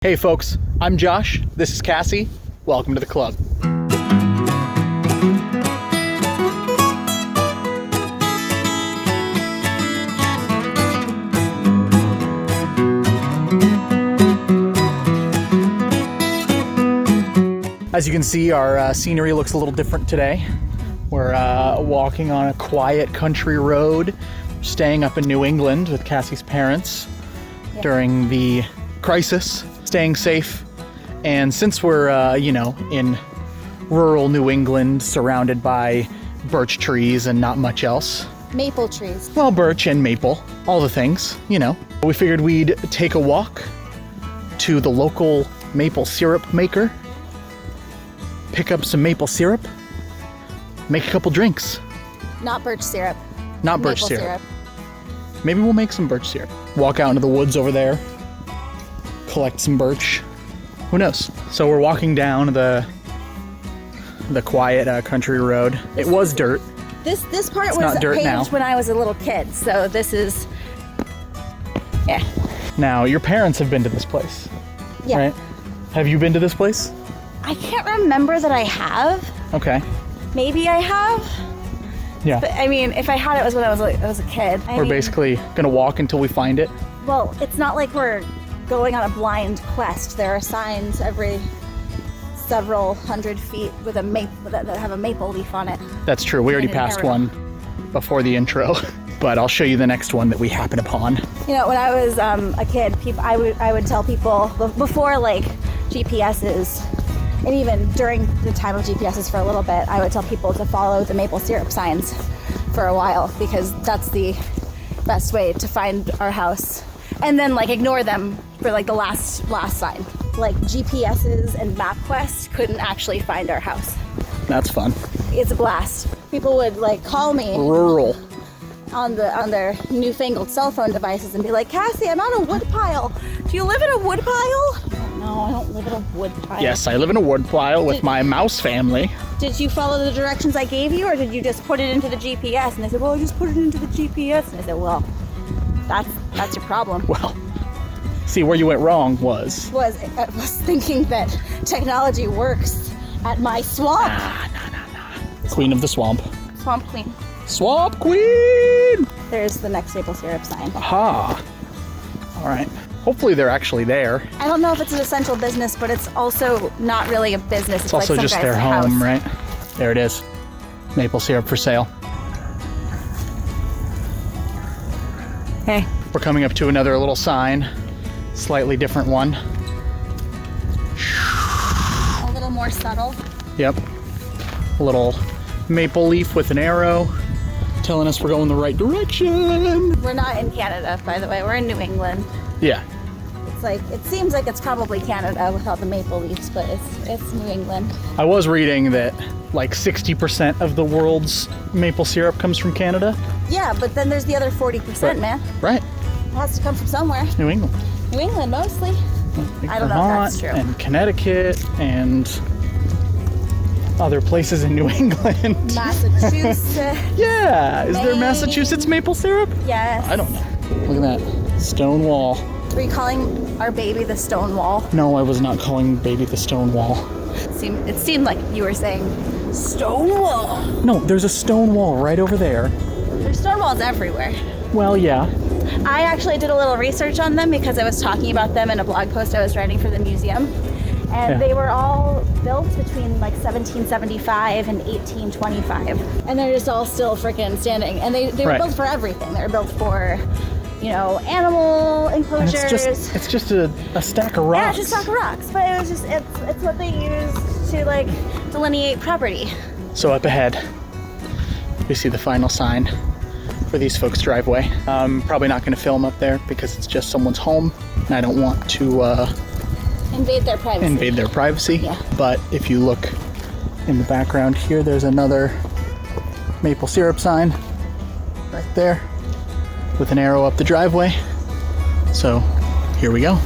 Hey folks, I'm Josh, this is Cassie, welcome to the club. As you can see, our scenery looks a little different today. We're walking on a quiet country road, staying up in New England with Cassie's parents during the crisis. Staying safe, and since we're in rural New England surrounded by birch trees and not much else, maple trees, well, birch and maple, all the things, we figured we'd take a walk to the local maple syrup maker, pick up some maple syrup, make a couple drinks. Not birch syrup. Not birch syrup. Maybe we'll make some birch syrup. Walk out into the woods over there, collect some birch. Who knows? So we're walking down the quiet country road. It was dirt. This part it's was not dirt paved now. When I was a little kid, so this is, yeah. Now, your parents have been to this place, Yeah. right? Have you been to this place? I can't remember that I have. Okay. Maybe I have. Yeah. But I mean, if I had it was when I was a kid. We're basically gonna walk until we find it. Well, it's not like we're going on a blind quest. There are signs every several hundred feet with that have a maple leaf on it. That's true. We already passed one before the intro, but I'll show you the next one that we happen upon. You know, when I was a kid, I would tell people before like GPSs, and even during the time of GPSs for a little bit, I would tell people to follow the maple syrup signs for a while because that's the best way to find our house. And then like ignore them for like the last sign. Like GPSs and MapQuest couldn't actually find our house. That's fun. It's a blast. People would like call me Rural. on their newfangled cell phone devices and be like, Cassie, I'm on a wood pile. Do you live in a wood pile? No, I don't live in a wood pile. Yes, I live in a wood pile with my mouse family. Did you follow the directions I gave you, or did you just put it into the GPS? And they said, well, I just put it into the GPS. And I said, well, that's your problem. Well, see, where you went wrong was I was thinking that technology works at my swamp. Nah. Queen of the swamp. Swamp queen. Swamp queen! There's the next maple syrup sign. Aha. All right. Hopefully they're actually there. I don't know if it's an essential business, but it's also not really a business. It's also like just their home, right? There it is. Maple syrup for sale. Hey. We're coming up to another little sign. Slightly different one. A little more subtle. Yep. A little maple leaf with an arrow telling us we're going the right direction. We're not in Canada, by the way. We're in New England. Yeah. It's like, it seems like it's probably Canada without the maple leaves, but it's New England. I was reading that like 60% of the world's maple syrup comes from Canada. Yeah, but then there's the other 40%, man. Right. It has to come from somewhere. New England. New England, mostly. I don't know if that's true. And Connecticut and other places in New England. Massachusetts. Yeah. Is there Maine. Massachusetts maple syrup? Yes. I don't know. Look at that. Stone wall. Were you calling our baby the stone wall? No, I was not calling baby the stone wall. It seemed like you were saying stone wall. No, there's a stone wall right over there. There's stone walls everywhere. Well, yeah. I actually did a little research on them because I was talking about them in a blog post I was writing for the museum. And they were all built between like 1775 and 1825. And they're just all still freaking standing. And they were built for everything. They were built for, animal enclosures. And it's just a stack of rocks. Yeah, it's just a stack of rocks. But it was just, it's what they used to like delineate property. So up ahead, we see the final sign for these folks' driveway. I'm probably not going to film up there because it's just someone's home, and I don't want to invade their privacy. Yeah. But if you look in the background here, there's another maple syrup sign right there with an arrow up the driveway. So here we go.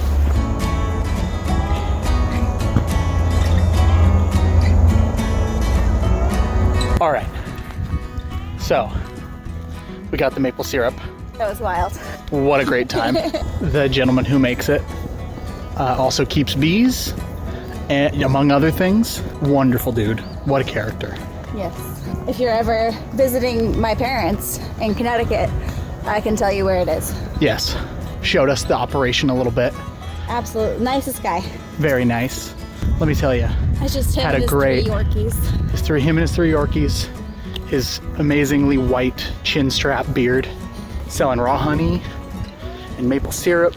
All right. So we got the maple syrup. That was wild. What a great time. The gentleman who makes it Also keeps bees, and, among other things. Wonderful dude. What a character. Yes. If you're ever visiting my parents in Connecticut, I can tell you where it is. Yes. Showed us the operation a little bit. Absolutely. Nicest guy. Very nice. Let me tell you. I just Had him a and his great- 3 Yorkies. Him and his 3 Yorkies. His amazingly white chin strap beard. Selling raw honey and maple syrup.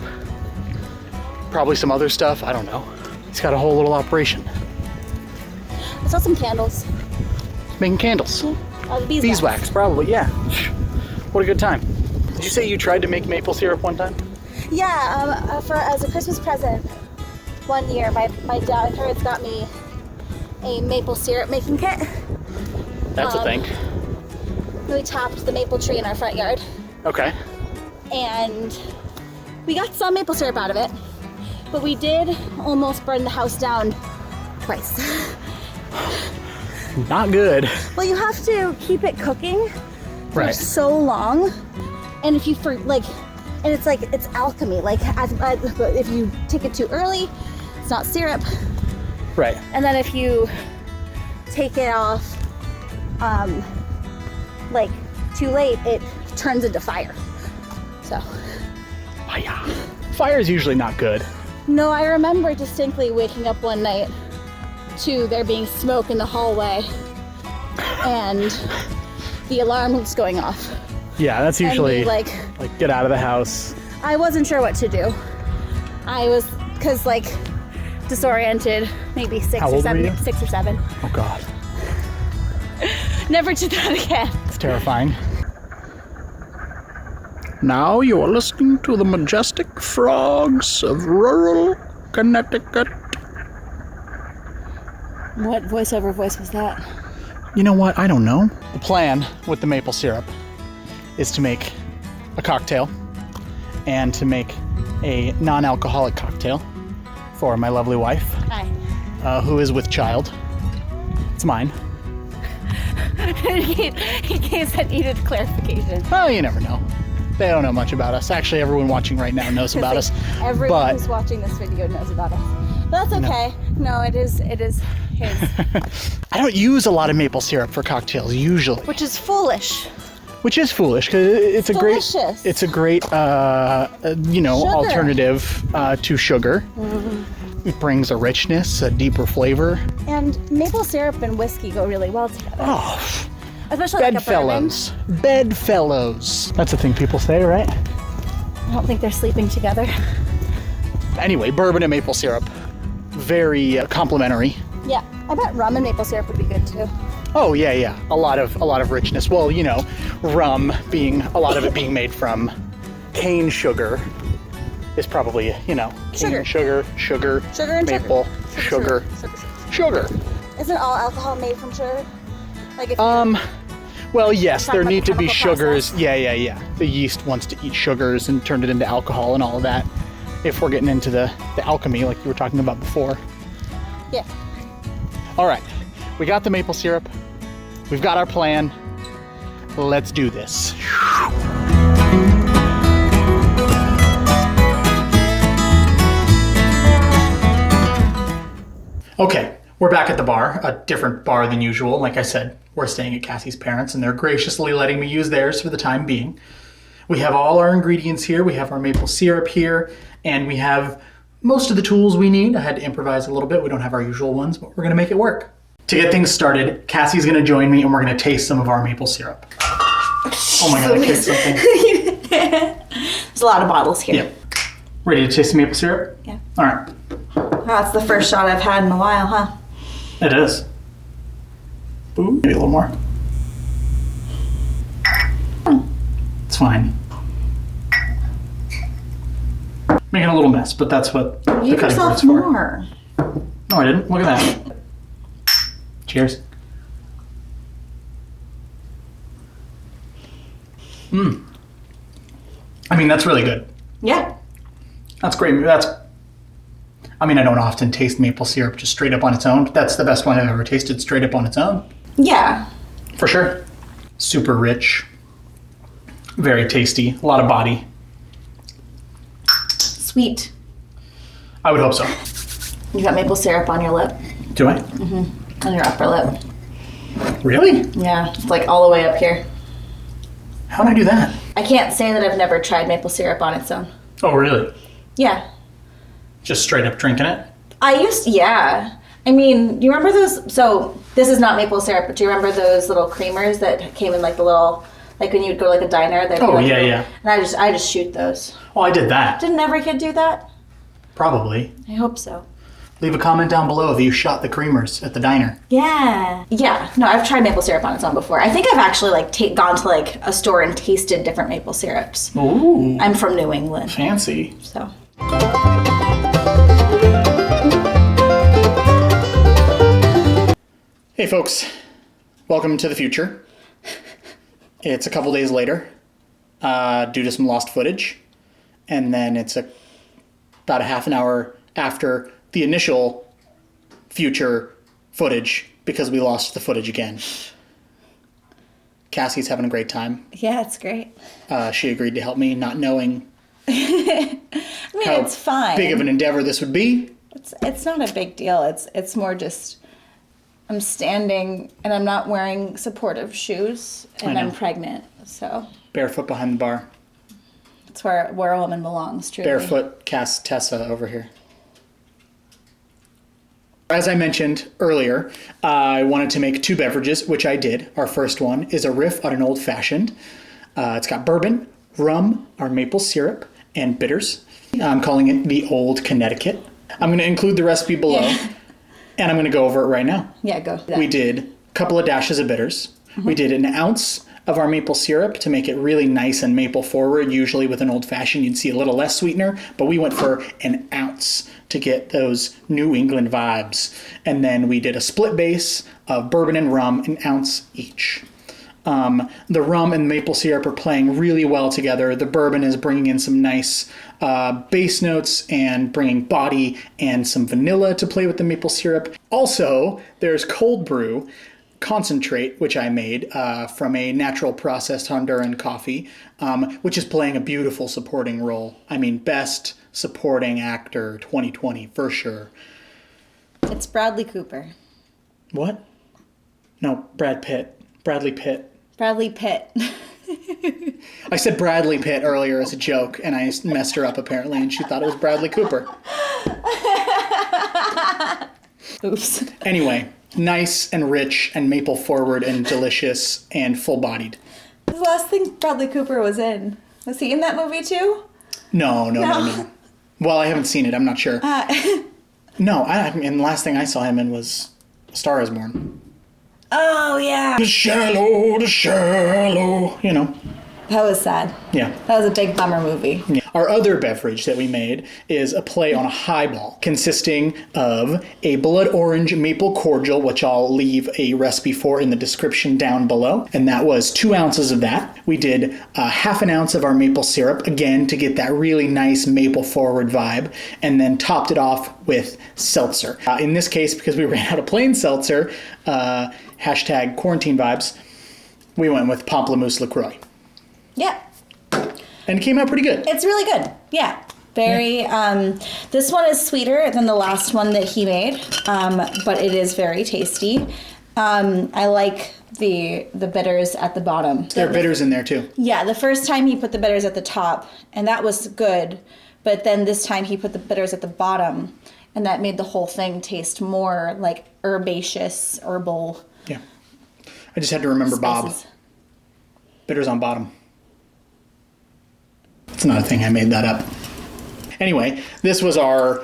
Probably some other stuff. I don't know. He's got a whole little operation. I saw some candles. Making candles. Oh, the Beeswax, probably, yeah. What a good time. Did you say you tried to make maple syrup one time? Yeah, as a Christmas present one year, my parents got me a maple syrup making kit. That's a thing. We tapped the maple tree in our front yard, Okay. and we got some maple syrup out of it, but we did almost burn the house down twice. Not good. Well, you have to keep it cooking for Right. so long, and if you and it's alchemy. Like if you take it too early, it's not syrup, Right. and then if you take it off, like too late, it turns into fire. So. Fire is usually not good. No, I remember distinctly waking up one night to there being smoke in the hallway and the alarm was going off. Yeah, that's And usually we, like, get out of the house. I wasn't sure what to do. I was, cause like disoriented, maybe 6 How or old were 7. you? 6 or 7. Oh God, Never did that again. it's terrifying. Now you are listening to the majestic frogs of rural Connecticut. What voiceover voice was that? You know what? I don't know. The plan with the maple syrup is to make a cocktail and to make a non-alcoholic cocktail for my lovely wife, Hi. who is with child. It's mine. In case that needed clarification. Oh, you never know. They don't know much about us. Actually, everyone watching right now knows about us. Everyone But who's watching this video knows about us. But that's okay. No, it is his. I don't use a lot of maple syrup for cocktails usually, Which is foolish. which is foolish because it's a Delicious. great Sugar. alternative to sugar. It brings a richness, a deeper flavor. And maple syrup and whiskey go really well together. Oh, Especially like a bourbon. bedfellows. Bedfellows. That's a thing people say, right? I don't think they're sleeping together. Anyway, bourbon and maple syrup, very complimentary. Yeah, I bet rum and maple syrup would be good too. Oh yeah. A lot of richness. Well, rum being a lot of it being made from cane sugar is probably cane Sugar. sugar, Sugar and maple sugar. sugar. Isn't all alcohol made from sugar? Like if Well, yes, Talk there about need the to be chemical sugars. process. Yeah. The yeast wants to eat sugars and turn it into alcohol and all of that. If we're getting into the alchemy like you were talking about before. yeah. All right, we got the maple syrup. We've got our plan. Let's do this. Okay, we're back at the bar, a different bar than usual. Like I said, we're staying at Cassie's parents, and they're graciously letting me use theirs for the time being. We have all our ingredients here. We have our maple syrup here, and we have most of the tools we need. I had to improvise a little bit. We don't have our usual ones, but we're gonna make it work. To get things started, Cassie's gonna join me, and we're gonna taste some of our maple syrup. Oh my God, I kicked something. There's a lot of bottles here. Yep. Ready to taste the maple syrup? Yeah. All right. That's the first shot I've had in a while, huh? It is. Ooh, maybe a little more. It's fine. Making a little mess, but that's what the Give cutting board's yourself for. more. No, I didn't. Look at that. Cheers. I mean, that's really good. Yeah. That's great. I don't often taste maple syrup just straight up on its own. That's the best one I've ever tasted straight up on its own. Yeah. For sure. Super rich. Very tasty. A lot of body. Sweet. I would hope so. You got maple syrup on your lip. Do I? On your upper lip. Really? Yeah, it's like all the way up here. How would I do that? I can't say that I've never tried maple syrup on its own. Oh, really? Yeah. Just straight up drinking it? Yeah. I mean, do you remember those? So, this is not maple syrup, but do you remember those little creamers that came in like the little, like when you would go to like a diner? Oh, like yeah. And I just shoot those. Oh, I did that. Didn't every kid do that? Probably. I hope so. Leave a comment down below if you shot the creamers at the diner. Yeah. Yeah. No, I've tried maple syrup on its own before. I think I've actually like gone to like a store and tasted different maple syrups. Ooh. I'm from New England. Fancy. So. Hey folks, welcome to the future. It's a couple days later, due to some lost footage, and then it's about a half an hour after the initial future footage because we lost the footage again. Cassie's having a great time. Yeah, it's great. She agreed to help me, not knowing I mean, how it's fine. big of an endeavor this would be. It's not a big deal. It's more just I'm standing and I'm not wearing supportive shoes and I'm pregnant, so Barefoot behind the bar. that's where a woman belongs, truly. Barefoot Cass Tessa over here. As I mentioned earlier, I wanted to make two beverages, which I did. Our first one is a riff on an old fashioned. It's got bourbon, rum, our maple syrup, and bitters. I'm calling it the Old Connecticut. I'm going to include the recipe below, and I'm going to go over it right now. Yeah, go. We did a couple of dashes of bitters. We did an ounce of our maple syrup to make it really nice and maple forward. Usually with an old fashioned, you'd see a little less sweetener, but we went for an ounce to get those New England vibes. And then we did a split base of bourbon and rum, an ounce each. The rum and maple syrup are playing really well together. The bourbon is bringing in some nice base notes and bringing body and some vanilla to play with the maple syrup. Also, there's cold brew concentrate, which I made from a natural processed Honduran coffee, which is playing a beautiful supporting role. I mean, best supporting actor 2020 for sure. It's Bradley Cooper. What? No, Brad Pitt. Bradley Pitt. Bradley Pitt. I said Bradley Pitt earlier as a joke, and I messed her up apparently, and she thought it was Bradley Cooper. Oops. Anyway, nice and rich and maple forward and delicious and full-bodied. The last thing Bradley Cooper was in. Was he in that movie too? No. Well, I haven't seen it. I'm not sure. No, and the last thing I saw him in was A Star Is Born. Oh, yeah. The shallow, you know. That was sad. Yeah. That was a big bummer movie. Yeah. Our other beverage that we made is a play on a highball consisting of a blood orange maple cordial, which I'll leave a recipe for in the description down below. And that was 2 ounces of that. We did half an ounce of our maple syrup, again, to get that really nice maple forward vibe, and then topped it off with seltzer. In this case, because we ran out of plain seltzer, hashtag quarantine vibes, we went with Pamplemousse LaCroix. Yeah. And it came out pretty good. It's really good. Yeah. Very, this one is sweeter than the last one that he made, but it is very tasty. I like the bitters at the bottom. There are bitters in there too. Yeah, the first time he put the bitters at the top, and that was good, but then this time he put the bitters at the bottom, and that made the whole thing taste more like herbaceous, herbal. Yeah. I just had to remember spices. Bob. Bitters on bottom. It's not a thing, I made that up. Anyway, this was our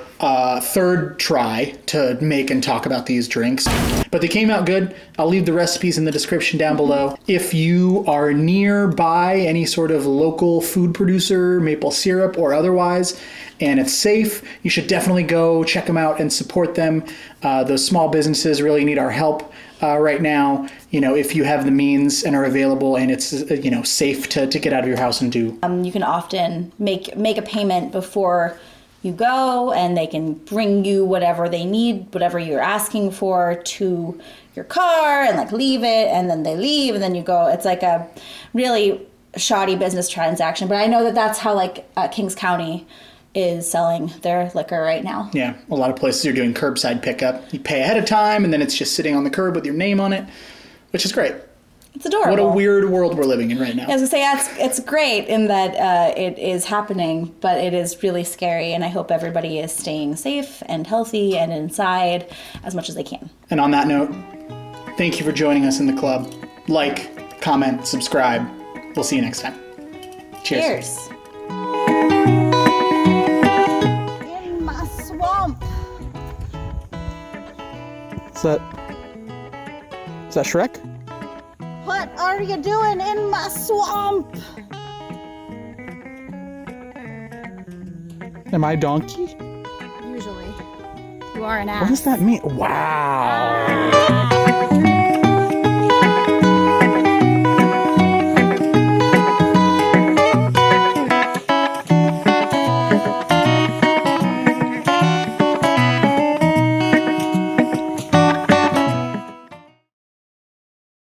third try to make and talk about these drinks, but they came out good. I'll leave the recipes in the description down below. If you are nearby any sort of local food producer, maple syrup or otherwise, and it's safe, you should definitely go check them out and support them. Those small businesses really need our help right now. You know, if you have the means and are available and it's, you know, safe to get out of your house and do. You can often make a payment before you go, and they can bring you whatever they need, whatever you're asking for, to your car, and like leave it, and then they leave, and then you go. It's like a really shoddy business transaction, but I know that that's how like Kings County is selling their liquor right now. Yeah, a lot of places are doing curbside pickup. You pay ahead of time, and then it's just sitting on the curb with your name on it, which is great. It's adorable. What a weird world we're living in right now. I was going to say, it's great in that it is happening, but it is really scary, and I hope everybody is staying safe and healthy and inside as much as they can. And on that note, thank you for joining us in the club. Like, comment, subscribe. We'll see you next time. Cheers. In my swamp. Is that Shrek? What are you doing in my swamp? Am I donkey? Usually. You are an ass. What does that mean? Wow.